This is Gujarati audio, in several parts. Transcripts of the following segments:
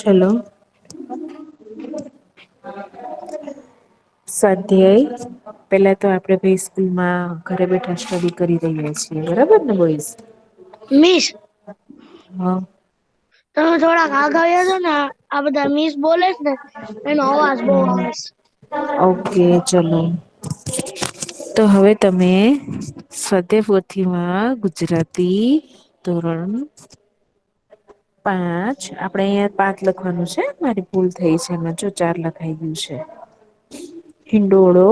હેલો. સ્વાધ્યાય પેલા તો આપડે ભાઈ સ્કૂલમાં ઘરે બેઠા સ્ટડી કરી રહ્યા છીએ બરાબર ને બોઈસ. મિસ. હા. તમે થોડાક આગળ રહેજો ને આ બધા મિસ બોલે છે ને એનો અવાજ બહુ આવે છે. ઓકે ચલો. તો હવે તમે સ્વાધ્યાયપોથીમાં ગુજરાતી ધોરણ 5 આપડે અહિયાં 5 લખવાનું છે મારી ભૂલ થઈ છે એમાં જો 4 લખાઈ ગયું છે. હિંડોળો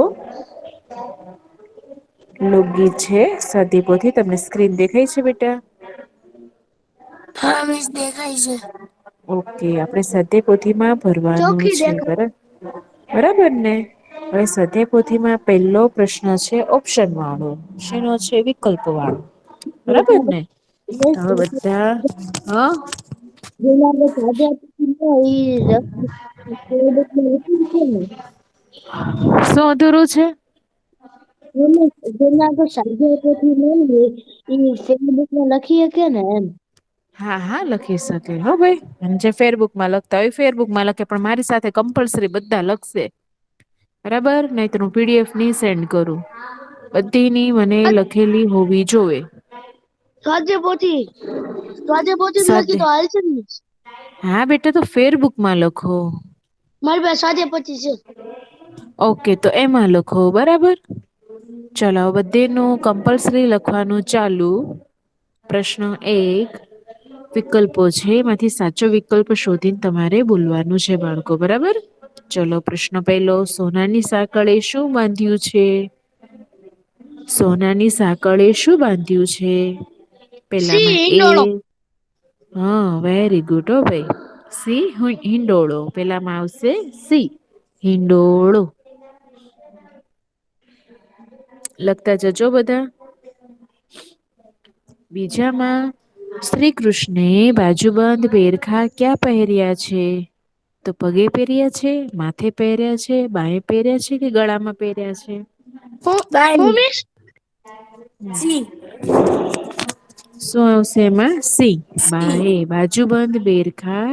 લોગી છે સ્વાધ્યાયપોથી તમને સ્ક્રીન દેખાય છે બેટા? હા મિસ દેખાય છે. ઓકે આપડે સ્વાધ્યાયપોથીમાં ભરવાનું ચોખ્ખી છે દેખાય. બરાબર ને? હવે સ્વાધ્યાયપોથીમાં પહેલો પ્રશ્ન છે ઓપ્શન વાળો શેનો છે વિકલ્પ વાળો. બરાબર ને તો હવે બધા હા શું અધૂરું છે? જેના આગળ સ્વાધ્યાયપોથી ન હોય એ ફેસબુકમાં લખી હકે ને એમ. હા હા લખી શકે હો ભાઈ જે ફેરબુકમાં લખતા હોય ફેરબુકમાં લખે પણ મારી સાથે કમ્પલસરી બધા લખશે બરાબર નહી તો હું પીડીએફ ની સેન્ડ કરું. બધીની મને લખેલી હોવી જોવે. સ્વાધ્યાયપોથી લખી સાદે તો હાલશે ને મિસ? હા બેટા તો ફેરબુકમાં લખો. મારી પાસે સ્વાધ્યાયપોથી છે. ઓકે તો એમાં લખો બરાબર. ચલો બધે નું કમ્પલસરી લખવાનું ચાલુ. પ્રશ્ન 1 વિકલ્પો છે એમાંથી સાચો વિકલ્પ શોધીને તમારે બોલવાનું છે બાળકો બરાબર. ચલો પ્રશ્ન પહેલો સોનાની સાંકળે શું બાંધ્યું છે? સોનાની સાંકળે શું બાંધ્યું છે? સી પેલામાં એ હિંડોળો. હા વેરી ગુડ હો ભાઈ. સી હિંડોળો પેલામાં આવશે સી હિંડોળો. લખતા જજો બધા. બીજામાં શ્રી કૃષ્ણે બાજુબંધ પેરખા ક્યાં પહેર્યા છે? તો પગે પહેર્યા છે, માથે પહેર્યા છે, બાંય પહેર્યા છે કે ગળામાં પહેર્યા છે? હું મિસ? સી. શું આવશે એમાં સી બાએ બાજુબંધ બેરખા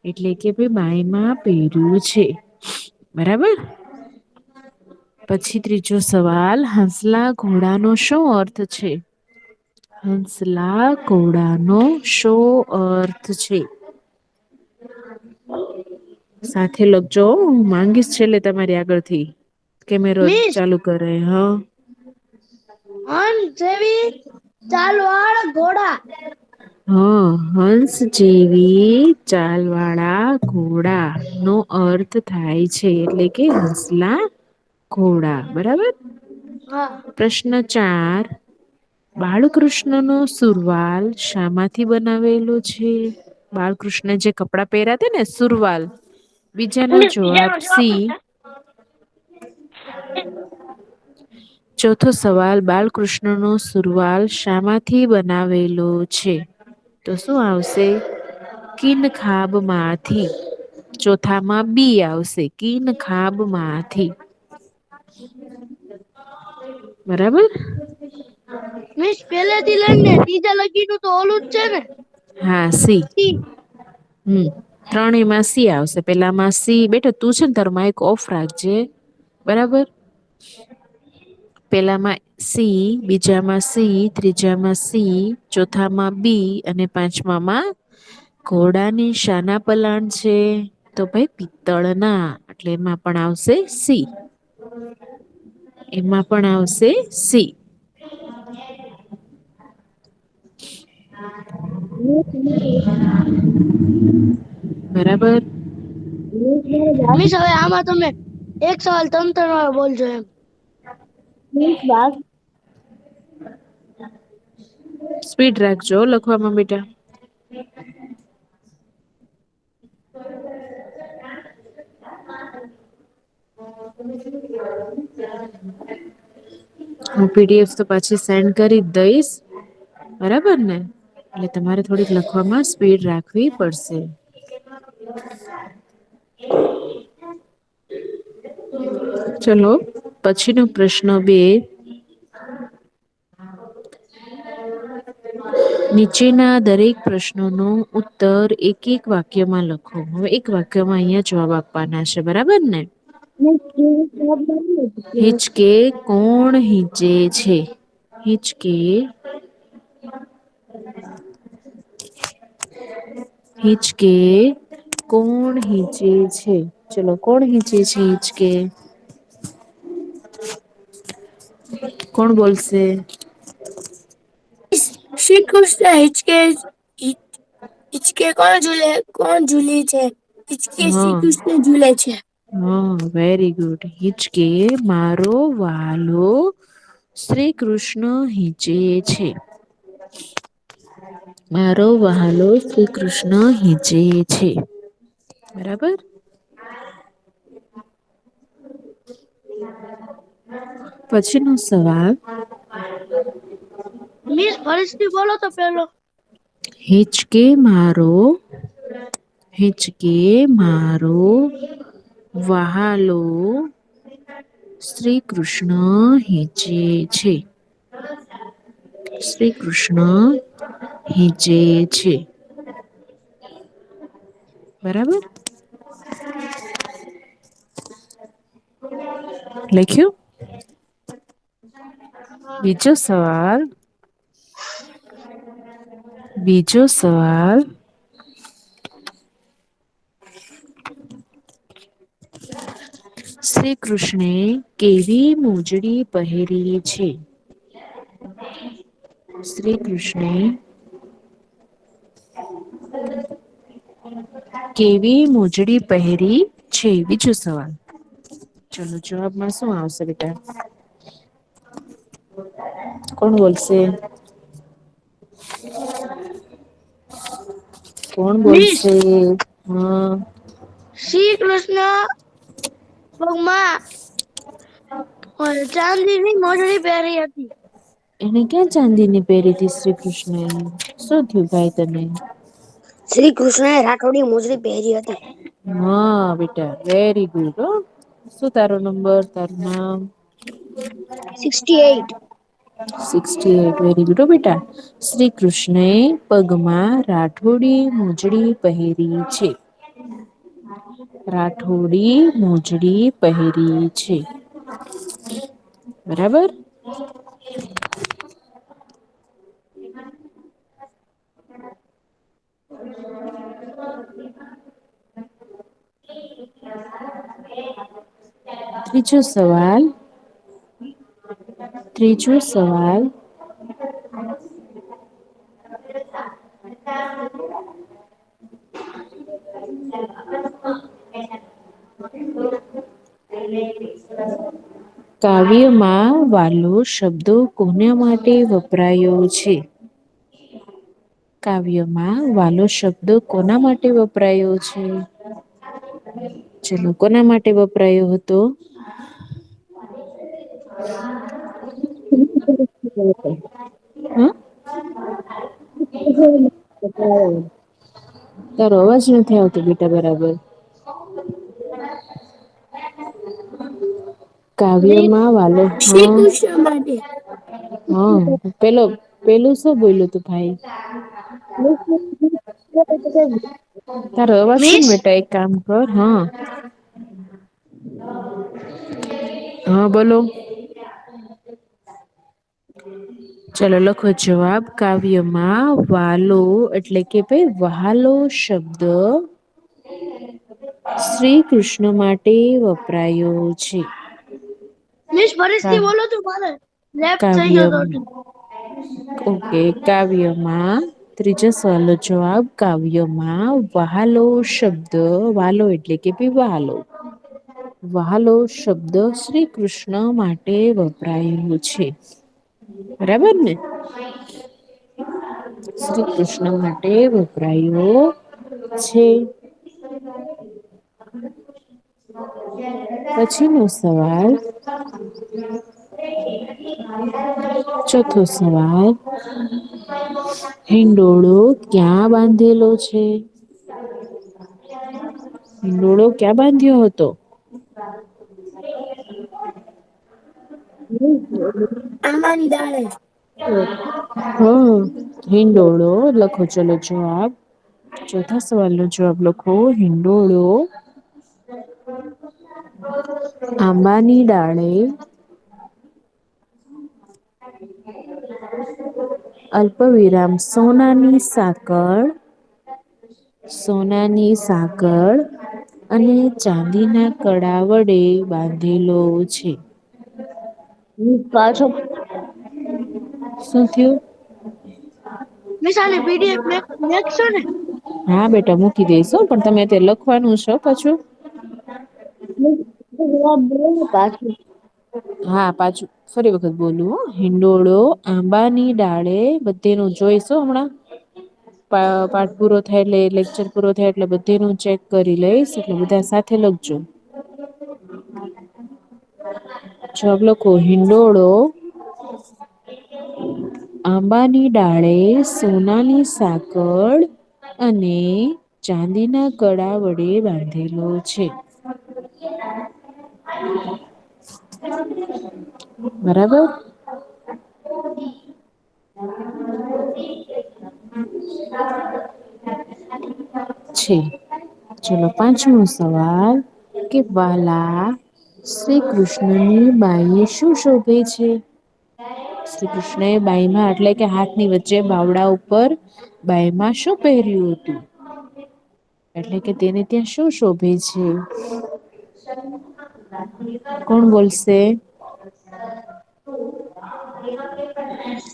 એટલે કે ભાઈ બાયમાં પહેર્યું છે બરાબર. પછી ત્રીજો સવાલ હંસલા ઘોડાનો શું અર્થ છે? હંસલા ઘોડાનો શો અર્થ છે? સાથે લખજો હું માંગીશ છેલ્લે તમારી આગળથી. કેમેરો મિસ ચાલુ કરે હા. હંસ જેવી ચાલ વાળ ઘોડા. હા હંસ જેવી ચાલ વાળા ઘોડા નો અર્થ થાય છે એટલે કે હંસલા ઘોડા બરાબર. હા. પ્રશ્ન 4 બાળકૃષ્ણ નો સુરવાલ શામાંથી બનાવેલો છે? બાલકૃષ્ણ જે કપડાં પહેર્યા ને સુરવાલ બીજાનો જવાબ સી. ચોથો સવાલ બાલકૃષ્ણ નો સુરવાલ શામાંથી બનાવેલો છે? તો શું આવશે કિન ખાબમાંથી. ચોથામાં બી આવશે કિન ખાબમાંથી. બરાબર. મિસ પેલેથી લઈને ને ત્રીજા લગીનું તો ઓલું જ છે ને? હા સી. ત્રણેયમાં સી આવશે પેલામાં સી બેટા તું છે ને તાર માઈક ઓફ રાખજે. બરાબર. પેલામાં સી બીજામાં સી ત્રીજામાં સી ચોથામાં બી અને પાંચમામાં ઘોડાની શાના પલાણ છે તો ભાઈ પિત્તળના એટલે એમાં પણ આવશે સી. એમાં પણ આવશે સી. બરાબર. મિસ હવે આમાં તમે એક સવાલ ત્રણ વાર બોલજો એમ. સ્પીડ રાખજો લખવામાં બેટા. હું પીડીએફ તો પછી સેન્ડ કરી દઈશ. બરાબર ને એટલે તમારે થોડીક લખવામાં સ્પીડ રાખવી પડશે. ચલો પછી નો પ્રશ્ન 2 નીચેના દરેક પ્રશ્નોનો ઉત્તર એક એક વાક્યમાં લખો. હવે એક વાક્યમાં અહીંયા જવાબ આપવાના છે, બરાબર ને? હિચકે કોણ હીંચે છે? હિચકે હિચકે કોણ હીંચે છે? ચલો, કોણ હીંચે છે હિચકે? કોણ બોલશે? શ્રી કૃષ્ણ હિચકે કોણ ઝૂલે છે? હિચકે શ્રી હા કૃષ્ણ ઝૂલે છે. હા, વેરી ગુડ. હિચકે મારો વાલો શ્રી કૃષ્ણ હિંચે છે. મારો વહાલો શ્રી કૃષ્ણ હિંચે છે. બરાબર. પછીનો સવાલ. મિસ ફરીથી બોલો તો પેલો. હિચકે હિચકે મારો વહાલો શ્રી કૃષ્ણ હિંચે છે. શ્રી કૃષ્ણ હિંચે છે. બરાબર. લખ્યું. બીજો સવાલ. બીજો સવાલ. શ્રી કૃષ્ણે કેવી મોજડી પહેરી છે? શ્રી કૃષ્ણે કેવી મોજડી પહેરી છે? બીજો સવાલ. ચલો, જવાબમાં શું આવશે બેટા? કોણ બોલશે? કોણ મિસ બોલશે? હા. શ્રી કૃષ્ણ પગમાં ચાંદીની મોજડી પહેરી હતી. એને ક્યાં ચાંદીની પહેરી હતી શ્રી કૃષ્ણ? શું થયું ભાઈ તને? શ્રી કૃષ્ણએ રાઠોડી મોજડી પહેરી હતી. હા બેટા, વેરી ગુડ હો. શું તારો નંબર? તારું નામ? 68. 68. વેરી ગુડ હો બેટા. શ્રી કૃષ્ણએ પગમાં રાઠોડી મોજડી પહેરી છે. રાઠોડી મોજડી પહેરી છે. બરાબર. ત્રીજો સવાલ. ત્રીજો સવાલ. કાવ્યમાં વાલો શબ્દો કોના માટે વપરાયો છે? કાવ્યમાં વાલો શબ્દો કોના માટે વપરાયો છે? ચલો, કોના માટે વપરાયો હતો? હા. તારો અવાજ નથી આવતો બેટા બરાબર. કાવ્યમાં વાલો. શ્રી હા. કૃષ્ણ માટે. હા, પેલું શું બોલ્યું તું ભાઈ? તારો અવાજ છે ને મિસ બેટા, એક કામ કર. હા. હા, બોલો. ચલો, લખો જવાબ. કાવ્યમાં વાલો એટલે કે ભાઈ વહાલો શબ્દ શ્રી કૃષ્ણ માટે વપરાયો છે. મિસ ફરીથી કા- બોલો તો મારે લેફ્ટ થઈ કાવ્ય ગયો તો. ઓકે. કાવ્યમાં ત્રીજો સવાલનો જવાબ. કાવ્યમાં વહાલો શબ્દ, વાલો એટલે કે ભી વહાલો. વહાલો શબ્દ શ્રી કૃષ્ણ માટે વપરાયેલો છે. બરાબર ને? શ્રી કૃષ્ણ માટે વપરાયો છે. પછીનો સવાલ. ચોથો સવાલ. હિંડોળો ક્યાં બાંધેલો છે? હિંડોળો ક્યાં બાંધ્યો હતો? આંબાની ડાળે. હા. હિંડોળો લખો ચલો જવાબ. ચોથા સવાલ નો જવાબ લખો હિંડોળો આંબાની ડાળે અલ્પ વિરામ સોનાની સાકળ સોનાની સાકળ અને ચાંદીના કડા વડે બાંધેલો છે. પાછો શું થયું? મિસ આની પીડીએફ મેકશો ને? હા બેટા મૂકી દઈશ પણ તમે અત્યારે લખવાનું છો પાછું. જવાબ બોલો ને પાછું. હા પાછું ફરી વખત બોલું હો હિંડોળો આંબાની ડાળે બધે નું જોઈશું હમણાં પાઠ પૂરો થાય એટલે લેક્ચર પૂરો થાય એટલે બધી નું ચેક કરી લઈશ એટલે બધા સાથે લખજો. જવાબ લખો હિંડોળો આંબાની ડાળે સોનાની સાકળ અને ચાંદીના કડા વડે બાંધેલો છે. બરાબર. છે. ચલો પાંચમો સવાલ કે વાલા શ્રી કૃષ્ણની બાઈ શું શોભે છે? શ્રી કૃષ્ણ એ બાઈમાં એટલે કે હાથની વચ્ચે બાવડા ઉપર બાયમાં શું પહેર્યું હતું? એટલે કે તેને ત્યાં શું શોભે છે? કોણ બોલશે?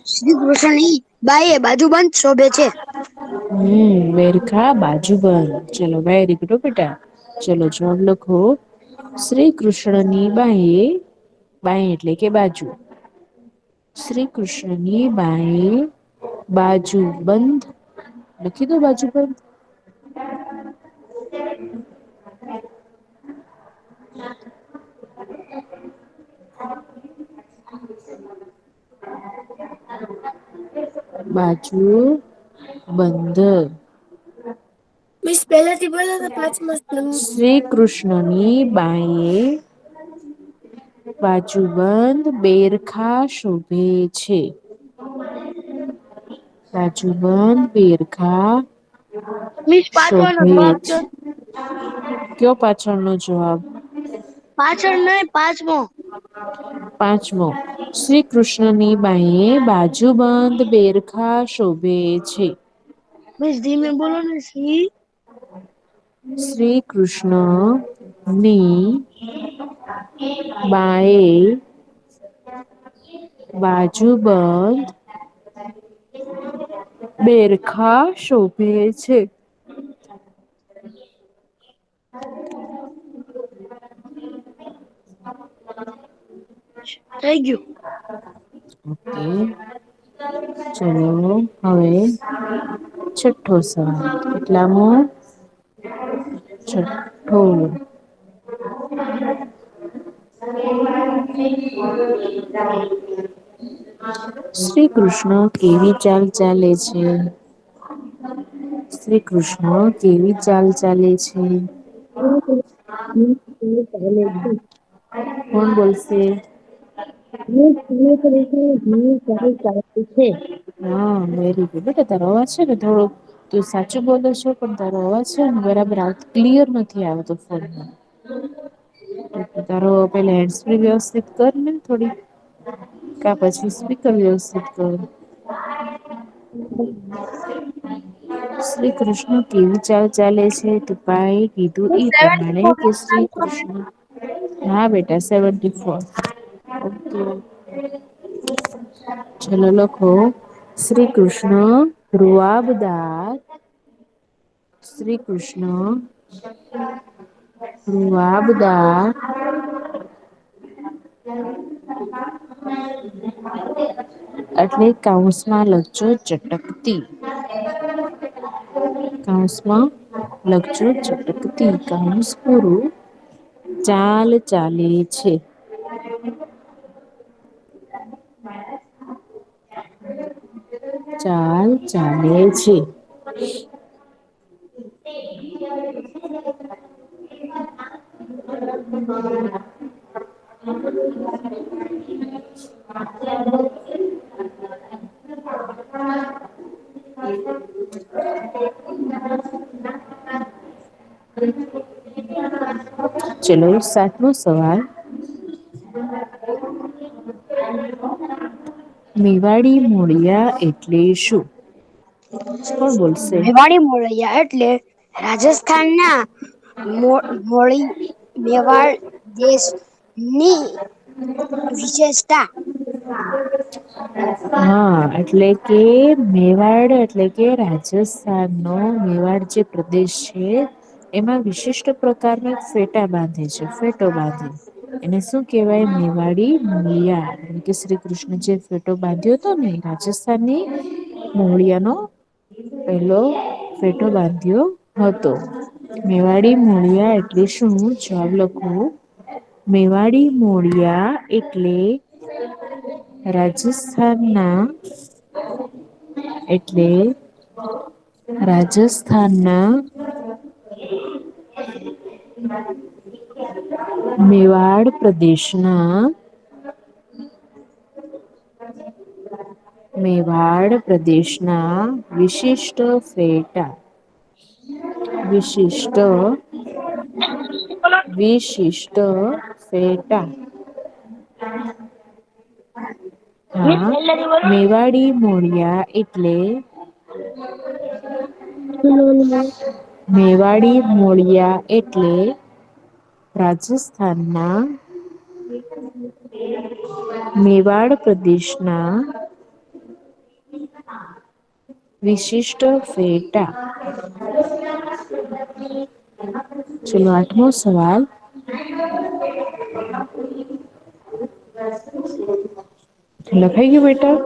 શ્રી કૃષ્ણની બાઈ એ બાજુ બંધ શોભે છે. બેરખા બાજુબંધ ચલો વેરી ગુડ હો બેટા. ચલો જવાબ લખો શ્રી કૃષ્ણની બાઈ એટલે કે બાજુ શ્રી કૃષ્ણની બાઈ બાજુ બંધ લખી દો બાજુ બંધ. બાજુ બંધ. મિસ પહેલાથી બોલો તો પાંચમા શ્રી કૃષ્ણની બાઈએ બાજુબંધ બેરખા શોભે છે. બાજુબંધ બેરખા મિસ પાછળનો શોભે જવાબ છે. કયો પાછળનો જવાબ? પાછળ નહી પાંચમો. પાંચમો શ્રી કૃષ્ણની બાઈએ બાજુબંધ બેરખા શોભે છે. મિસ ધીમે બોલો ને શ્રી શ્રી કૃષ્ણની બાએ બાજુબંધ બેરખા શોભે છે. થઈ ગયું. ઓકે. ચલો હવે છઠ્ઠો સવાલ કેટલામો? છઠ્ઠો. શ્રી કૃષ્ણ કેવી ચાલ ચાલે છે? શ્રી કૃષ્ણ કેવી ચાલ ચાલે છે? કોણ બોલશે? હા વેરી ગુડ બેટા તારો અવાજ છે ને થોડો તું સાચું બોલો છો પણ તારો અવાજ છે ને બરાબર ક્લિયર નથી આવતો ફોનમાં. તારો પેલા હેન્ડ સ્પ્રી વ્યવસ્થિત કર ને થોડી. કા પછી સ્પીકર વ્યવસ્થિત કર. શ્રી કૃષ્ણ કેવી ચાલ ચાલે છે તુંપાએ કીધું ઈ પ્રમાણે કે શ્રી કૃષ્ણ હા બેટા 74 ઓકે. ચલો લખો શ્રી કૃષ્ણ રૂઆબદાર શ્રી કૃષ્ણ રૂઆબદાર એટલે કૌંસમાં લખજો ચટકતી. કૌંસમાં લખજો ચટકતી કૌંસ પૂરું ચાલ ચાલે છે. ચાલ ચાલે છે. ચલો સાતમો સવાલ. મેવાડી મૂળિયા એટલે શું? કોણ બોલશે? મેવાડી મોરૈયા એટલે રાજસ્થાનના મોળી મેવાડ દેશની વિશેષતા. હા એટલે કે મેવાડ એટલે કે રાજસ્થાન નો મેવાડ જે પ્રદેશ છે એમાં વિશિષ્ટ પ્રકારના ફેટા બાંધે છે ફેટો બાંધે. એને શું કેહેવાય મેવાડી મૂળિયા એ કે શ્રી કૃષ્ણ જે ફેટો બાંધ્યો હતો ને રાજસ્થાનની મોળિયાનો પહેલો ફેટો બાંધ્યો હતો. મેવાડી મોળિયા એટલે શું? જવાબ લખો. મેવાડી મોળિયા એટલે રાજસ્થાનના એટલે રાજસ્થાનના મેવાડ પ્રદેશના મેવાડ પ્રદેશના વિશિષ્ટ ફેટા વિશિષ્ટ વિશિષ્ટ ફેટા મિસ હા પહેલેથી બોલો. મેવાડી મોળિયા એટલે મેવાડી મોળિયા એટલે રાજસ્થાનના મેવાડ પ્રદેશના વિશિષ્ટ ફેટા. ચલો આઠમો સવાલ. લખાઈ ગયું બેટા?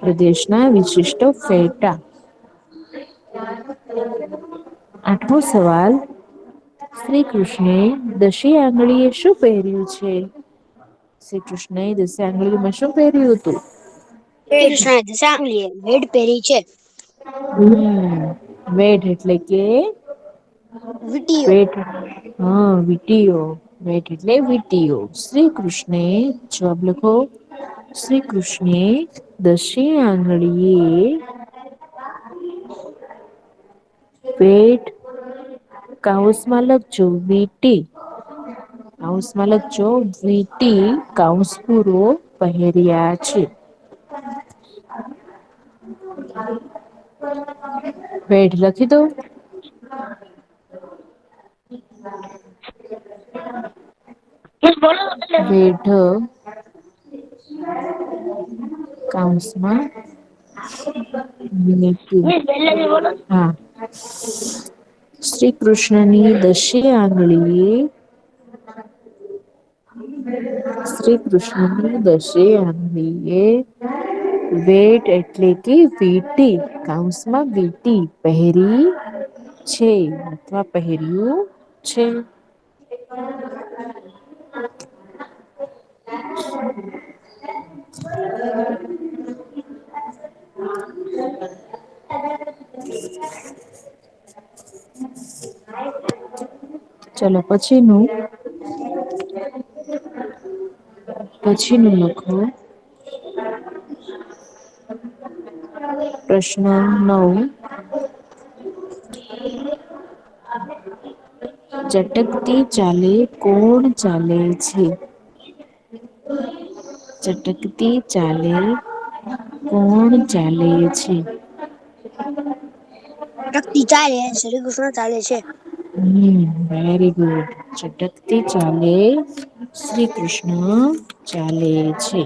પ્રદેશના વિશિષ્ટ ફેટા. આઠમો સવાલ. શ્રી કૃષ્ણે દશી આંગળી એ શું પહેર્યું છે? શ્રી કૃષ્ણ એ દસે આંગળીમાં શું પહેર્યું હતું? શ્રી કૃષ્ણ દશા આંગળીએ બેડ પહેરી છે. વેઢ એટલે કે વીટીઓ વેઠ હા વીટીઓ. વેટ એટલે વીટીઓ. શ્રી કૃષ્ણે જવાબ લખો. શ્રી કૃષ્ણે દશી આંગળીએ વેઢ કૌંસમાં લખજો વીટી કૌંસમાં લખજો વીટી કૌંસ પૂરો પહેર્યા છે. વેઢ લખી દો. મિસ બોલો એટલે વેઢ કૌંસમાં મિસ પહેલેથી બોલો. હા શ્રી કૃષ્ણની દશી આંગળીએ શ્રી કૃષ્ણની દશી આંગળીએ વેટ એટલે કે વીટી કૌંસમાં વીટી પહેરી છે અથવા પહેર્યું છે. ચલો પછીનું પછીનું લખો. પ્રશ્ન 9. ચટકતી ચાલે કોણ ચાલે છે? ચટકતી ચાલે કોણ ચાલે છે? ચટકતી ચાલે શ્રી કૃષ્ણ ચાલે છે. Very good. ચટકતી ચાલે શ્રી કૃષ્ણ ચાલે છે.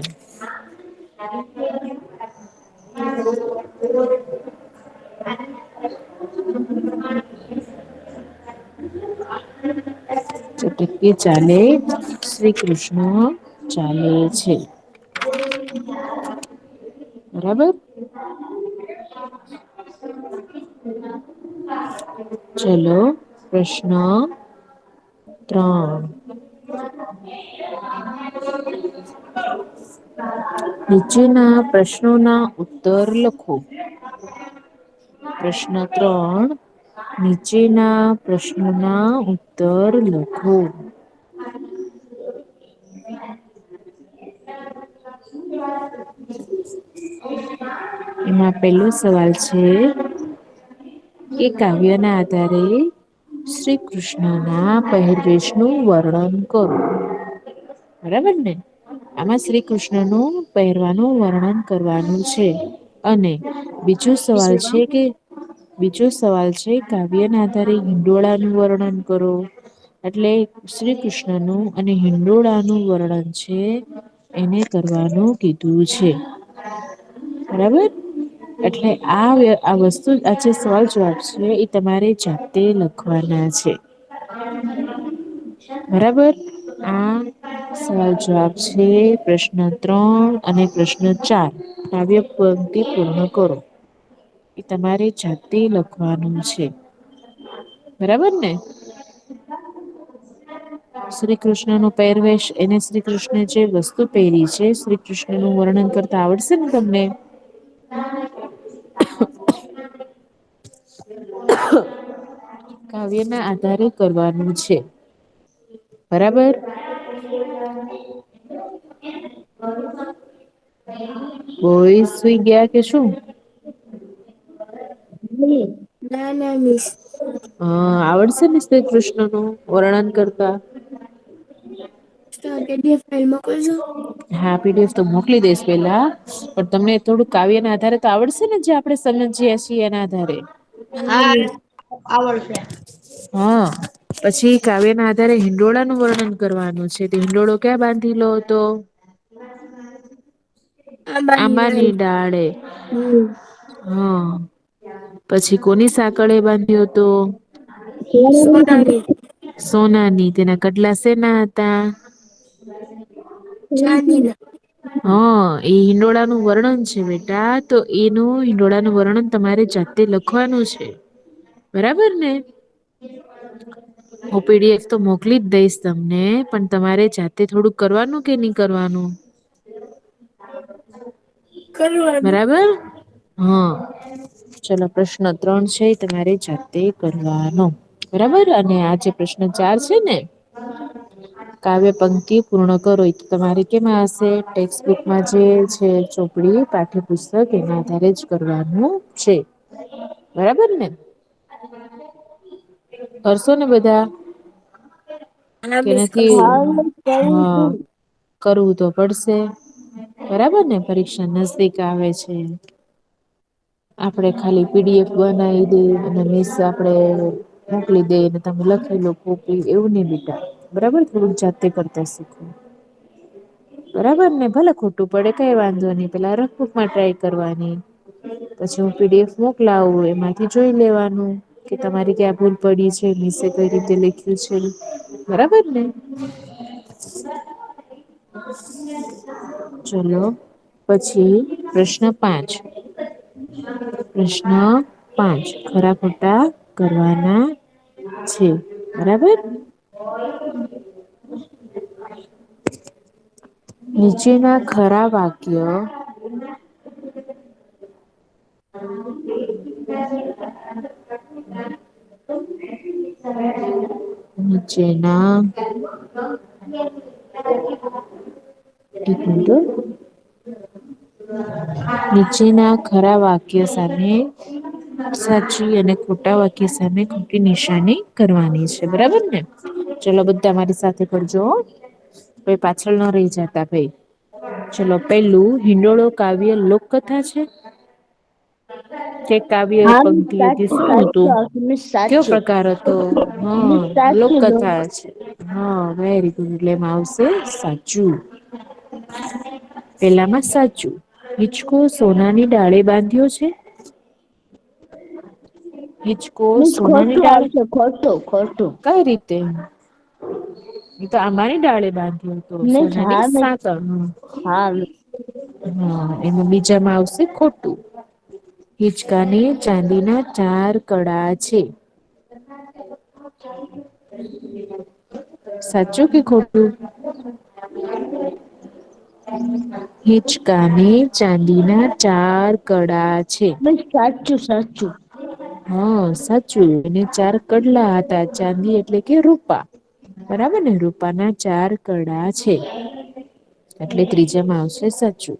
ચટકતી ચાલે શ્રી કૃષ્ણ ચાલે છે. બરાબર. ચલો પ્રશ્ન 3. નીચેના પ્રશ્નોના ઉત્તર લખો. પ્રશ્ન 3. નીચેના પ્રશ્નોના ઉત્તર લખો. એમાં પેલો સવાલ છે કે કાવ્યના આધારે શ્રી કૃષ્ણના પહેરવેશનું વર્ણન કરો. બરાબર ને આમાં શ્રી કૃષ્ણ નું પહેરવાનું વર્ણન કરવાનું છે. અને બીજો સવાલ છે કે બીજો સવાલ છે કાવ્ય ના આધારે હિંડોળાનું વર્ણન કરો. એટલે શ્રી કૃષ્ણનું અને હિંડોળાનું વર્ણન છે. એને કરવાનું કીધું છે બરાબર. એટલે આ વસ્તુ આ જે સવાલ જવાબ છે એ તમારે જાતે લખવાના છે. બરાબર આ સવાલ જવાબ છે પ્રશ્ન 3 અને પ્રશ્ન 4 કાવ્ય પંક્તિ પૂર્ણ કરો. એ તમારે જાતે લખવાનું છે બરાબર ને. શ્રી કૃષ્ણ નો પહેરવેશ એને શ્રી કૃષ્ણ જે વસ્તુ પહેરી છે શ્રી કૃષ્ણ નું વર્ણન કરતા આવડશે ને તમને. કાવ્ય ના આધારે કરવાનું છે. બરાબર. બોઈ સુઈ ગયા કે શું. ના ના મિસ. હા આવડશે ને શ્રી કૃષ્ણ નું વર્ણન કરતા. ફાઇલ મોકલજો. હા પીડીએફ તો મોકલી દઈશ પેલા પણ તમને થોડુંક કાવ્ય ના આધારે તો આવડશે ને જે આપણે સમજીએ છીએ એના આધારે. હા આવડશે. હા. પછી કાવ્ય ના આધારે હિંડોળાનું વર્ણન કરવાનું છે તો હિંડોળો ક્યાં બાંધી હતો. આંબાની ડાળે. હા પછી કોની સાંકળે બાંધ્યો હતો. સોનાની. સોનાની તેના કડલા શેના હતા. ચાંદીના. હા એ હિંડોળાનું વર્ણન છે બેટા તો એનું હિંડોળાનું વર્ણન તમારે જાતે લખવાનું છે બરાબર ને. હું પીડીએફ તો મોકલી જ દઈશ તમને પણ તમારે જાતે થોડુંક કરવાનું કે નહી કરવાનું. કરવાનું. બરાબર હા. ચલો પ્રશ્ન 3 છે તમારે જાતે કરવાનો. બરાબર અને આ જે પ્રશ્ન 4 છે ને. કાવ્ય પંક્તિ પૂર્ણ કરો તો તમારે કેમાં હશે ટેક્સ્ટબુકમાં જે છે ચોપડી પાઠ્યપુસ્તક એના આધારે જ કરવાનું છે. બરાબર ને કરશો ને બધા. હા કે મિસ નથી કરશું. હા. કરવું તો પડશે બરાબર ને પરીક્ષા નજદીક આવે છે. આપડે ખાલી પીડીએફ બનાવી દે અને મિસ આપડે મોકલી દઈને તમે લખી લો કોપી એવું નહી બેટા બરાબર થોડુંક જાતે કરતા શીખો. બરાબર ને ભલે ખોટું પડે કઈ વાંધો નહી પેલા રફબુકમાં ટ્રાય કરવાની. પછી હું પીડીએફ મોકલાવું એમાંથી જોઈ લેવાનું. કે તમારી ક્યાં ભૂલ પડી છે મિસે કઈ રીતે લખ્યું છે બરાબર ને. ચલો પછી પ્રશ્ન 5. પ્રશ્ન 5 ખરા ખોટા કરવાના છે બરાબર. નીચેના ખરા વાક્ય નીચેના એક મિનિટ હો. નીચેના ખરા વાક્ય સામે સાચી અને ખોટા વાક્ય સામે ખોટી નિશાની કરવાની છે બરાબર ને. ચલો બધા મારી સાથે કરજો ભાઈ પાછળ ન રહી જતા ભાઈ. ચલો પેલું હિંડોળો કાવ્ય લોકકથા છે. કે કાવ્ય હા મિસ પંક્તિ હતી સાચું શું હતું સાચું મિસ કયો સાચું પ્રકાર હતો હા મિસ સાચું લોકકથા છે. હા વેરી ગુડ એટલે એમાં આવશે સાચું. પેલામાં સાચું હિચકો સોનાની ડાળે બાંધ્યો છે. હિચકો મિસ સોનાની ખોટું ડાળે આવશે ખોટું ખોટું. કઈ રીતે એ તો આંબાની ડાળે બાંધ્યો હતો મિસ સોનાની હા મિસ સાકળ. હા હા એમાં બીજામાં આવશે ખોટું. હિચકાની ચાંદીના 4 કડા છે. સાચું કે ખોટું. હિચકાની ચાંદીના 4 કડા છે. મિસ સાચું સાચું. હા સાચું એને 4 કડલા હતા ચાંદી એટલે કે રૂપા. બરાબર ને રૂપાના 4 કડા છે. એટલે ત્રીજામાં આવશે સાચું.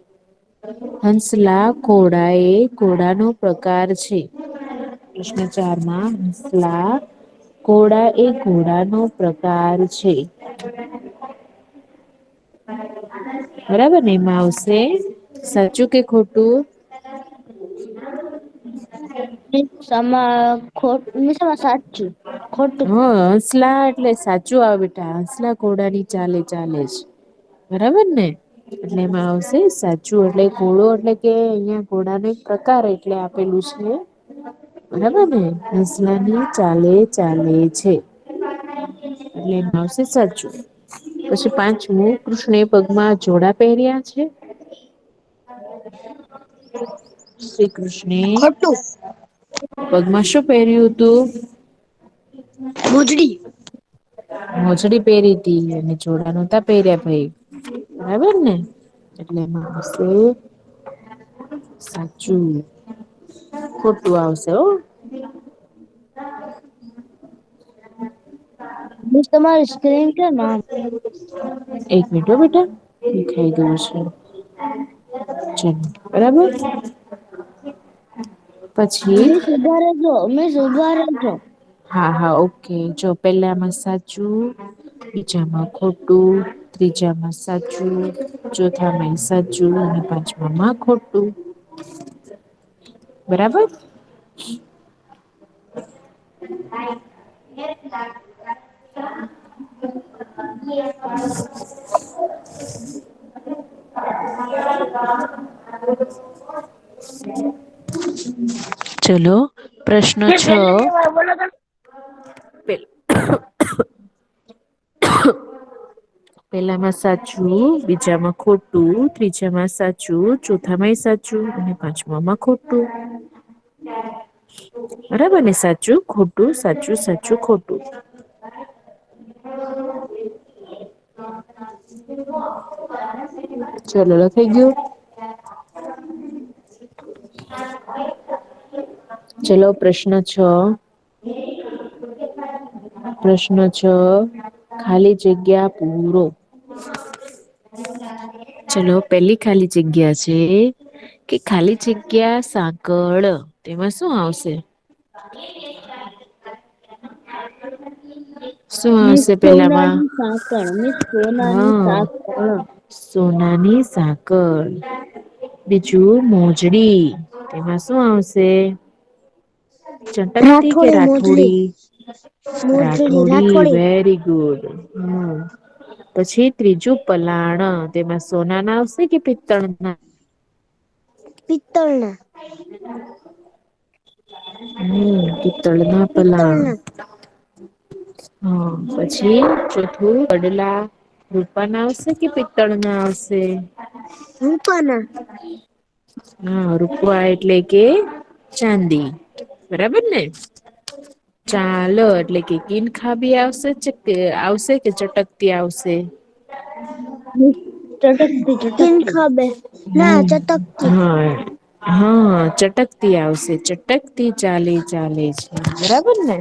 હંસલા ઘોડા એ ઘોડાનો પ્રકાર છે. પ્રશ્ન 4 માં હંસલા ઘોડા એ ઘોડાનો પ્રકાર છે. બરાબર ને એમાં આવશે સાચું કે ખોટું? સાચું ખોટું. હ હંસલા એટલે સાચું આવે બેટા હંસલા ઘોડાની ચાલે ચાલે જ. બરાબર ને? એટલે એમાં આવશે સાચું એટલે ઘોડો એટલે કે અહિયાં ઘોડા ન એક પ્રકાર એટલે આપેલું છે. બરાબર ને હસલાની ચાલે ચાલે છે. એટલે એમાં આવશે સાચું. પછી પાંચમું કૃષ્ણ એ પગમાં જોડા પહેર્યા છે. શ્રી કૃષ્ણે ખોટું પગમાં શું પહેર્યું હતું? મોજડી. મોજડી પહેરી હતી અને જોડા નોતા પહેર્યા ભાઈ. બરાબર ને એટલે એમાં આવશે સાચું. ખોટું આવશે હો. મિસ તમારી સ્ક્રીન કેમ આમ એક મિનિટ હો બેટા દેખાઈ ગયું છે. બરાબર. પછી મિસ ઉભા રહેજો મિસ ઉભા રહેજો. હા હા ઓકે જો પેલામાં સાચું બીજામાં ખોટું ત્રીજામાં સાચું ચોથામાં સાચું અને પાંચમામાં ખોટું. બરાબર. ચલો પ્રશ્ન મિસ છ. પહેલેથી વાર બોલો તો પેલામાં સાચું બીજામાં ખોટું ત્રીજામાં સાચું ચોથામાંય સાચું અને પાંચમામાં ખોટું. બરાબર ને સાચું ખોટું સાચું સાચું ખોટું. ચલો લખાઈ ગયું. ચલો પ્રશ્ન છ. પ્રશ્ન છ ખાલી જગ્યા પૂરો. ચલો પેલી ખાલી જગ્યા છે. કે ખાલી જગ્યા સાંકળ તેમાં શું આવશે? શું મિસ આવશે પેલામાં સોનાની સાંકળ મિસ સોનાની હા સાંકળ. સોનાની સાંકળ. બીજું મોજડી તેમાં શું આવશે? ચટકતી કે મોજડી રાઠોડી રાઠોડી વેરી ગુડ. હમ પછી ત્રીજું પલાણ તેમાં સોના ના આવશે કે પિત્તળ ના? પિત્તળના. પિત્તળ ના પલાણ. પિત્તળના હા પછી ચોથું કડલા રૂપા ના આવશે કે પિત્તળ ના આવશે? રૂપાના. હા રૂપવા એટલે કે ચાંદી. બરાબર ને? ચાલો એટલે કે કિન ખાબી આવશે કે ચટકતી આવશે? ચટકતી ચટકતી ના હમ ચટકતી. હા હા ચટકતી આવશે ચટકતી ચાલે ચાલે છે. બરાબર ને?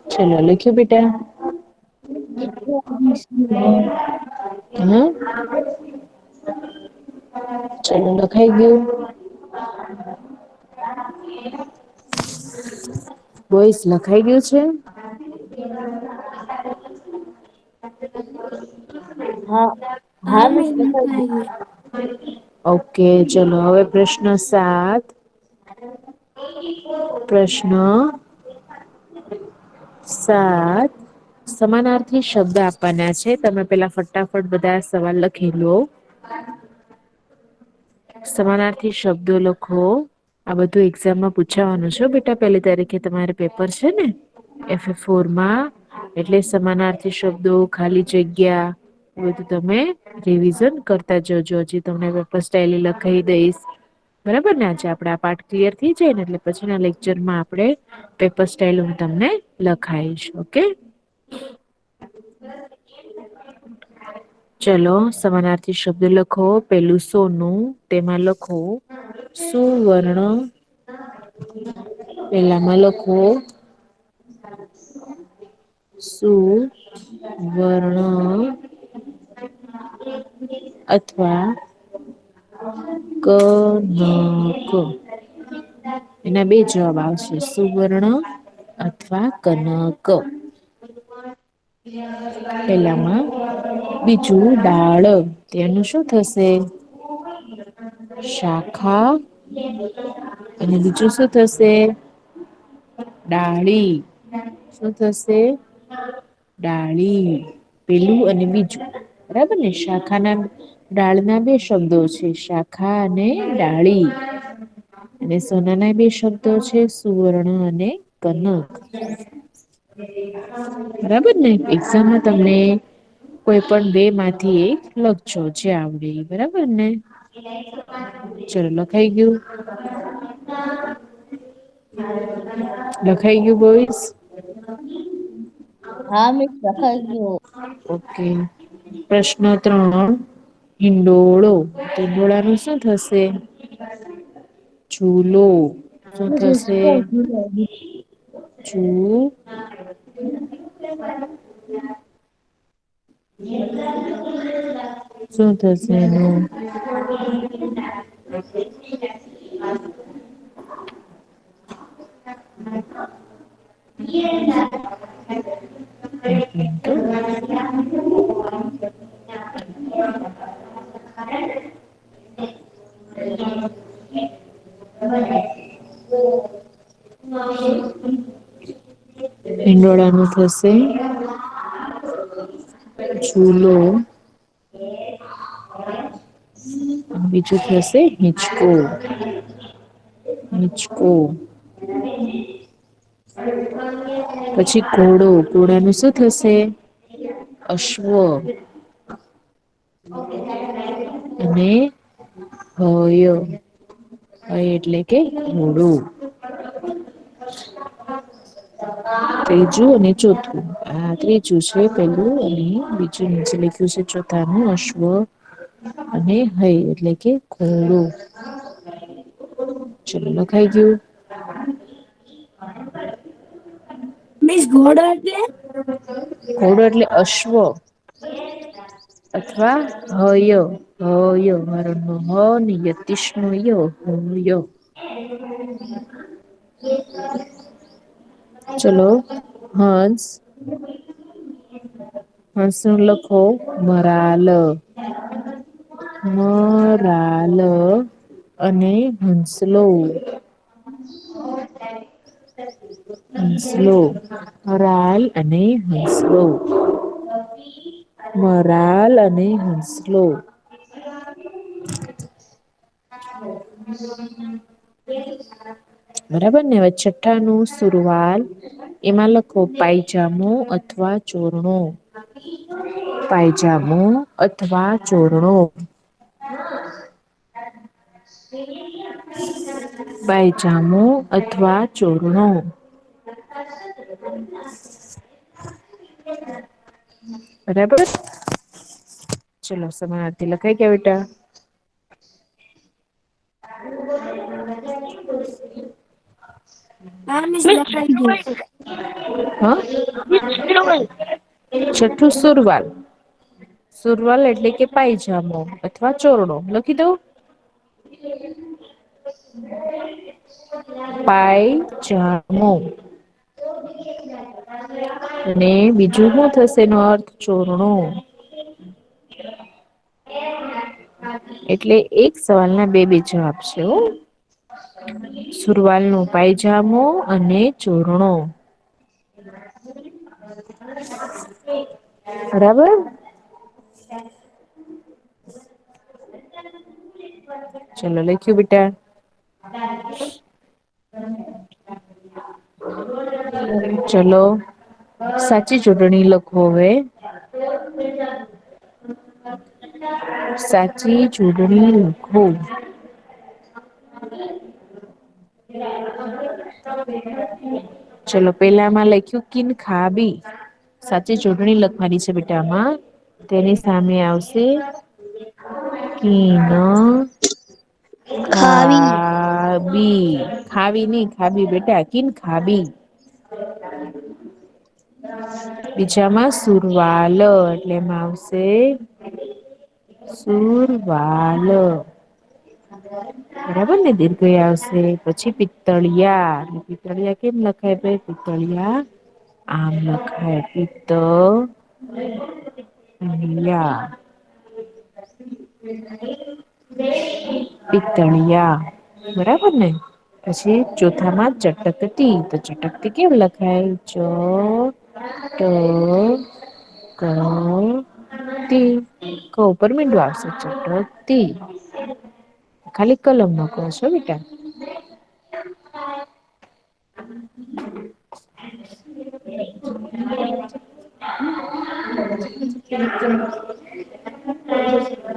ચલો લખ્યું બેટા? હમ ચલો લખાઈ ગયું? બોયસ લખાઈ ગયું છે? હા હા મિસ લખાઈ ગયું. ઓકે ચલો હવે પ્રશ્ન 7. પ્રશ્ન 7. સમાનાર્થી શબ્દ આપવાના છે તમે પેલા ફટાફટ બધા સવાલ લખી લો. સમાનાર્થી શબ્દો લખો. આ બધું એક્ઝામમાં પૂછાવાનું છે બેટા પેલી તારીખે તમારે પેપર છે ને? FF4 એટલે સમાનાર્થી શબ્દો ખાલી જગ્યા એ બધું તમે રિવિઝન કરતા જજો હજી તમને પેપર સ્ટાઈલી લખાઈ દઈશ. બરાબર ને આજે આપડે આ પાઠ ક્લિયર થઈ જાય ને એટલે પછી ના લેક્ચરમાં આપણે પેપર સ્ટાઇલ હું તમને લખાઈશ ઓકે. ચલો સમાનાર્થી શબ્દ લખો પેલું સોનું તેમાં લખો સુવર્ણ પેલામાં લખો સુવર્ણ અથવા કનક. એના બે જવાબ આવશે સુવર્ણ અથવા કનક. પેલામાં બીજું ડાળ તેનું શું થશે? શાખા અને બીજું શું થશે? ડાળી શું થશે? ડાળી પેલું અને બીજું બરાબર ને શાખાના ડાળના બે શબ્દો છે શાખા અને ડાળી. અને સોનાના બે શબ્દો છે સુવર્ણ અને કનક. બરાબર ને એક્ઝામમાં તમને કોઈ પણ બે માંથી એક લખજો જે આવડે એ બરાબર ને. ચલો લખાઈ ગયું. લખાઈ ગયું બોઈસ. હા મિસ લખાઈ ગયું. ઓકે પ્રશ્ન 3 હિંડોળો હિંડોળાનું શું થશે? ચૂલો શું થશે? ચૂ શું થશે એનું? એક મિનિટ હિંડોળાનું થશે ચૂલો બીજું થશે હિંચકો. હિંચકો. પછી ઘોડો ઘોડાનું શું થશે? અશ્વ. અને હોય એટલે કે ઘોડું. ત્રીજું અને ચોથું આ ત્રીજું છે પેલું અને બીજું નીચે લખ્યું છે ચોથાનું અશ્વ અને હય એટલે કે ઘોડો. ચલો લખાઈ ગયું. મિસ ઘોડો એટલે? ઘોડો એટલે અશ્વ. અથવા હય હર નો હ ને યતિશ નો ય હય. ચલો હંસ હંસ નું લખો મરાલ. મરાલ અને હંસલો. હંસલો રાલ અને હંસલો. મરાલ અને હંસલો. બરાબર ને હવે છઠ્ઠા નું સુરવાલ એમાં લખો પાયજામો અથવા ચોરણો. પાયજામો અથવા ચોરણો. પાયજામો અથવા ચોરણો. બરાબર ચલો સમાનાર્થી લખાઈ ગયા બેટા. હા મિસ લખાઈ ગયું. હા છઠ્ઠું સુરવાલ. સુરવાલ એટલે કે પાયજામો અથવા ચોરણો લખી દઉં. પાયજામો. અને બીજું શું થશે એનો અર્થ ચોરણો. એટલે એક સવાલ ના બે જવાબ છે હો. સુરવાલ નો પાયજામો અને ચોરણો. બરાબર. ચલો લખ્યું બેટા. ચલો સાચી જોડણી લખો હવે. સાચી જોડણી લખો. ચલો પેલામાં લખ્યું કિન ખાબી. સાચી ચૂંટણી લખવાની છે બેટા આમાં તેની સામે આવશે. ખાવી ખાબી ખાવી નઈ ખાબી બેટા કિન ખાબી. બીજામાં સુરવાલ એટલે એમાં આવશે. સુરવાલ. બરાબર ને દીર્ઘઈ આવશે પછી પિત્તળિયા પિત્તળિયા કેમ લખાય ભાઈ પિત્તળિયા આમ લખાય પિત્તળિયા પિત્તળિયા બરાબર ને પછી ચોથામાં ચટકતી તો ચટકતી કેમ લખાય ક ઉપર મીંડું આવશે ચટકતી ખાલી કલમ નો ક છો બેટા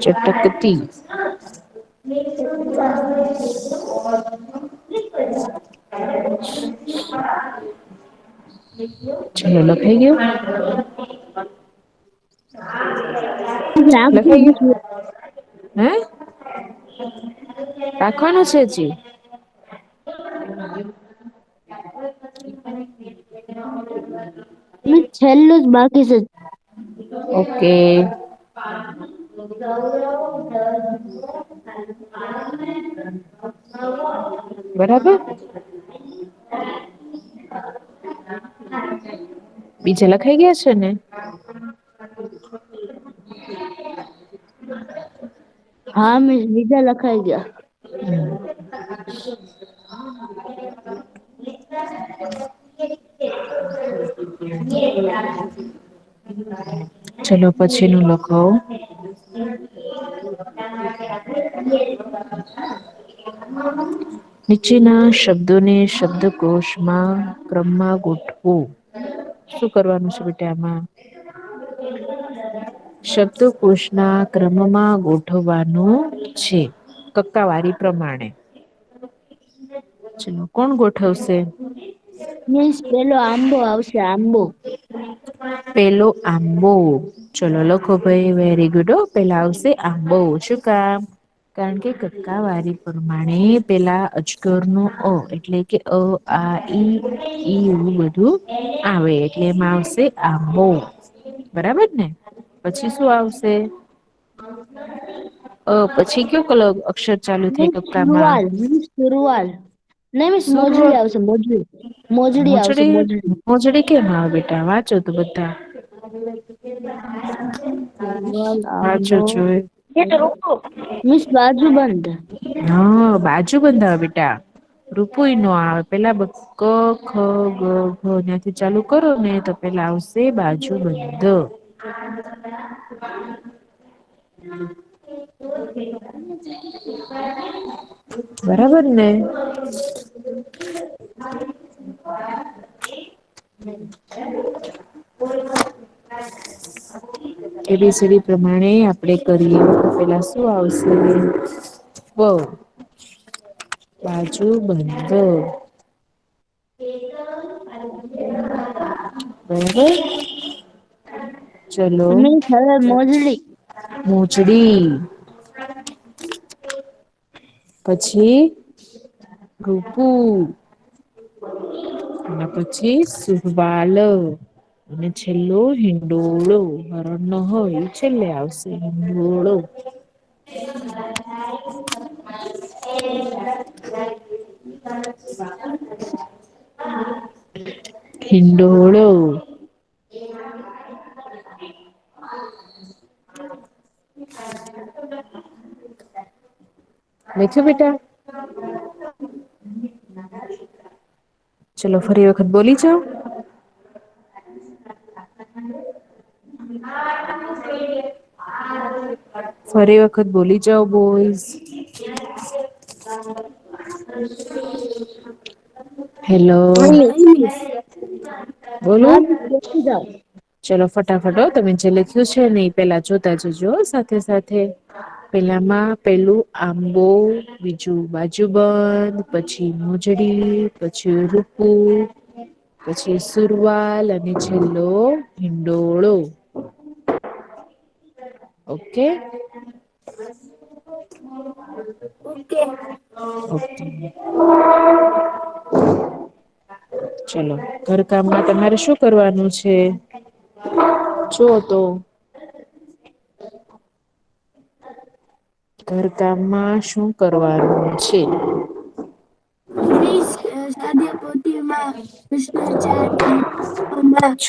ચટકતી ચલો લખાઈ ગયું રાખજો લખાઈ પછી ગયું હે રાખવાનું છે હજી છેલ્લું જ બાકી છે ઓકે બરાબર બીજા લખાઈ ગયા છે ને હા મિસ બીજા લખાઈ ગયા ચલો પછી નું લખો નીચેના શબ્દોને શબ્દકોશમાં ક્રમમાં ગોઠવો શું કરવાનું છે બેટા આમાં શબ્દકોશના ક્રમમાં ગોઠવવાનું છે કક્કાવારી પ્રમાણે ચલો કોણ ગોઠવશે મીન્સ પેલો આંબો આવશે આંબો પેલો આંબો ચલો લખો ભાઈ વેરી ગુડ પેલા આવશે આંબો શું કામ કારણ કે કક્કાવારી પ્રમાણે પેલા અજગર નો અ એટલે કે આ ઈ એવું બધું આવે એટલે એમાં આવશે આંબો બરાબર ને પછી શું આવશે પછી કયો કલો અક્ષર ચાલુ થાય મીન્સ કક્કામાં સુરવાલ નહી મિસ સુર મોજડી આવશે મોજડી મોજડી આવશે મોજડી મોજડી કેમ આવે બેટા વાંચો તો બધા સુરવાલ વાંચો આંબો જોય મિસ બાજુ બંધ હા બાજુ બંધાવે બેટા રૂપુઈ નો આવે પેલા ક ખ ગ ઘ ત્યાંથી ચાલુ કરો ને તો પેલા આવશે બાજુ બંધ બરાબર ને એબીસીડી પ્રમાણે આપણેે કરીએ તો પેલા શું આવશે બાજુ બંધ બરાબર ચલો મિસ હવે મોજડી મોજડી પછી રૂપુ અને પછી સુરબાલ અને છેલ્લો હિંડોળો હરણ નો હોય એ છેલ્લે આવશે હિંડોળો હિંડોળો લખ્યું બેટા ચલો ફરી વખત બોલી જાઓ ફરી વખત બોલી જાઓ બોયઝ હેલો હા મિસ બોલો હા મિસ બેસી જાઓ ચલો ફટાફટ તમે જે લખ્યું છે ને એ પેલા જોતા જજો સાથે સાથે પેલામાં પેલું આંબો બીજું બાજુ બંધ પછી મોજડી પછી રૂપુ પછી સુરવાલ અને છેલ્લો હિંડોળો ઓકે ઓકે ચલો ઘરકામમાં તમારે શું કરવાનું છે જો તો ઘરકામમાં શું કરવાનું છે? મિસ સાદિયા પોથીમાં કૃષ્ણાચાર લખવામાં છ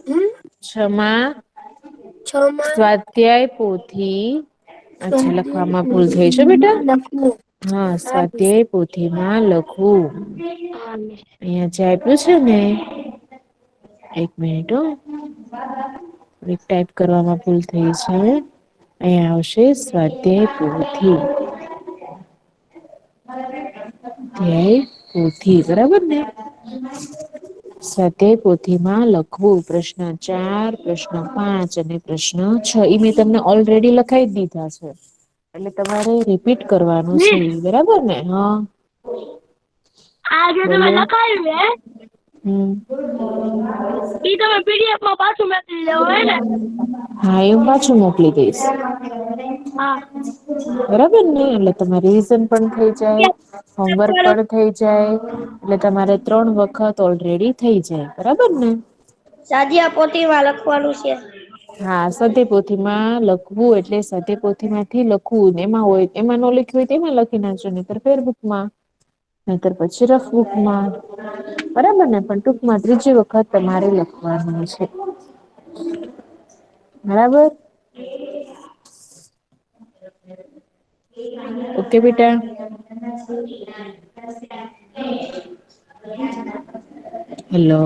હમ છમાં છમાં સ્વાધ્યાય પોથી અચ્છા સ્વાધ્યાય લખવામાં ભૂલ થઈ છે બેટા પોથીમાં લખવું. હા મિસ સ્વાધ્યાય પોથીમાં લખવું. હા મિસ. અહિયાં જે આપ્યું છે ને એક મિનિટ હો ટાઈપ કરવામાં ભૂલ થઈ છે. અહીંયા આવશે સ્વાધ્યાય પોથી. ધ્યેય પોથી બરાબર ને સ્વાધ્યાય પોથીમાં લખવું પ્રશ્ન 4 પ્રશ્ન 5 અને પ્રશ્ન 6 મેં તમને ઓલરેડી લખાઈ દીધા છે એટલે તમારે રિપીટ કરવાનું છે મિસ બરાબર ને હા આ જે તમે બોલો લખાયું હે ઈ તમે પીડીએફ માં પાછું મોકલી દેવો હે ને હા એ હું પાછું મોકલી દઈશ. હા બરાબર ને એટલે તમારે રિવિઝન પણ થઈ જાય હોમવર્ક પણ થઈ જાય એટલે તમારે 3 વખત ઓલરેડી થઈ જાય બરાબર ને સાદિયા પોથીમાં લખવાનું છે. હા સ્વાધ્યાય પોથીમાં લખવું એટલે સ્વાધ્યાય પોથી માંથી લખવું એમાં હોય એમાં નો લખ્યું હોય તેમાં લખી નાખજો નહીતર ફેરબુકમાં નહીતર પછી રફબુકમાં બરાબર ને પણ ટૂંકમાં 3જી વખત તમારે લખવાનું છે. બરાબર ઓકે બેટા હેલો